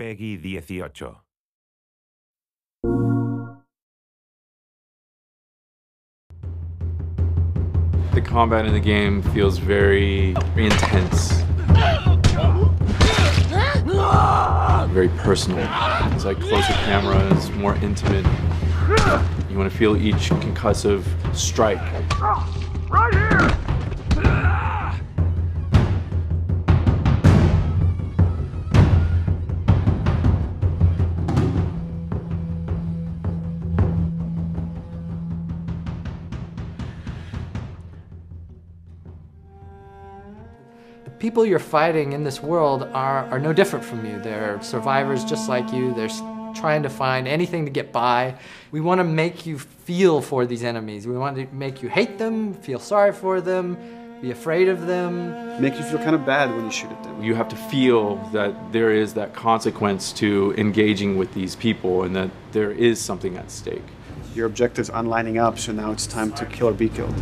Peggy 18. The combat in the game feels very intense. Very personal. It's like closer cameras, more intimate. You want to feel each concussive strike. Right here! The people you're fighting in this world are no different from you. They're survivors just like you. They're trying to find anything to get by. We want to make you feel for these enemies. We want to make you hate them, feel sorry for them, be afraid of them. Make you feel kind of bad when you shoot at them. You have to feel that there is that consequence to engaging with these people and that there is something at stake. Your objectives aren't lining up, so now it's time to kill or be killed.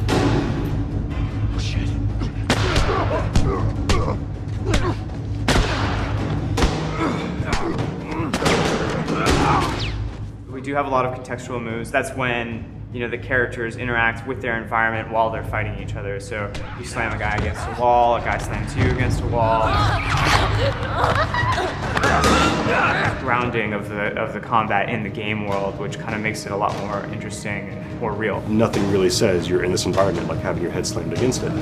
We do have a lot of contextual moves. That's when, the characters interact with their environment while they're fighting each other. So you slam a guy against a wall, a guy slams you against a wall. Grounding of the combat in the game world, which kind of makes it a lot more interesting and more real. Nothing really says you're in this environment like having your head slammed against it.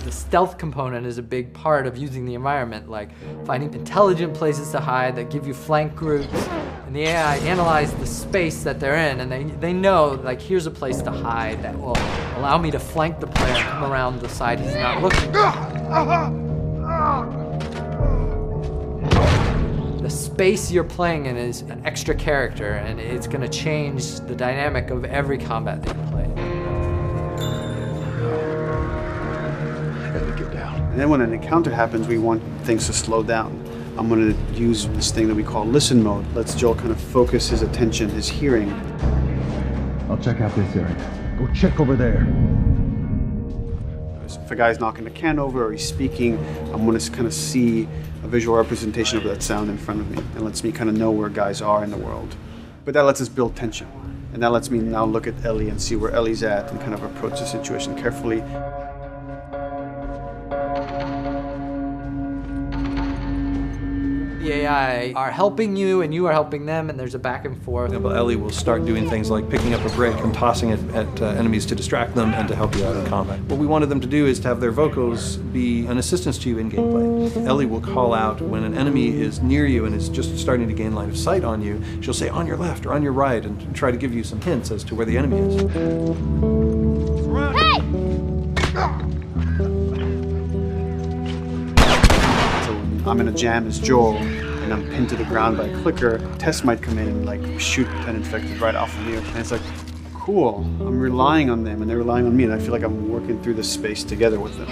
Stealth component is a big part of using the environment, like finding intelligent places to hide that give you flank groups. And the AI analyze the space that they're in, and they know, like, here's a place to hide that will allow me to flank the player and come around the side he's not looking. The space you're playing in is an extra character, and it's going to change the dynamic of every combat that you play. And then when an encounter happens, we want things to slow down. I'm going to use this thing that we call listen mode. Lets Joel kind of focus his attention, his hearing. I'll check out this area. Go check over there. If a guy's knocking a can over or he's speaking, I'm going to kind of see a visual representation of that sound in front of me. It lets me kind of know where guys are in the world. But that lets us build tension. And that lets me now look at Ellie and see where Ellie's at and kind of approach the situation carefully. The AI are helping you and you are helping them, and there's a back and forth. For example, Ellie will start doing things like picking up a brick and tossing it at enemies to distract them and to help you out in combat. What we wanted them to do is to have their vocals be an assistance to you in gameplay. Ellie will call out when an enemy is near you and is just starting to gain line of sight on you. She'll say on your left or on your right and try to give you some hints as to where the enemy is. Hey! I'm in a jam as Joel, and I'm pinned to the ground by a clicker. Tess might come in and like shoot an infected right off of me, and it's like, cool. I'm relying on them, and they're relying on me, and I feel like I'm working through this space together with them.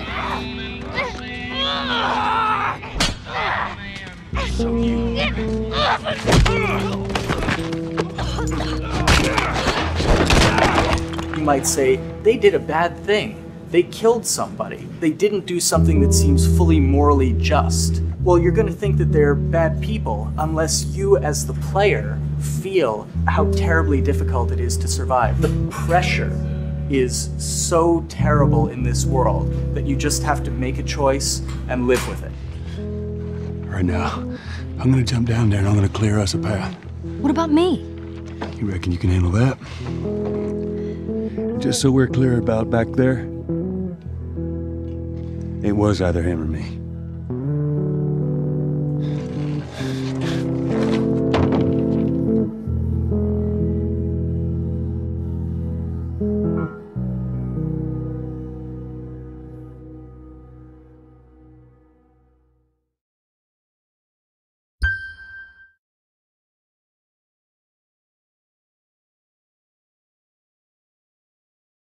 You might say, they did a bad thing. They killed somebody. They didn't do something that seems fully morally just. Well, you're going to think that they're bad people unless you, as the player, feel how terribly difficult it is to survive. The pressure is so terrible in this world that you just have to make a choice and live with it. Right now, I'm gonna jump down there and I'm gonna clear us a path. What about me? You reckon you can handle that? Just so we're clear about back there, it was either him or me.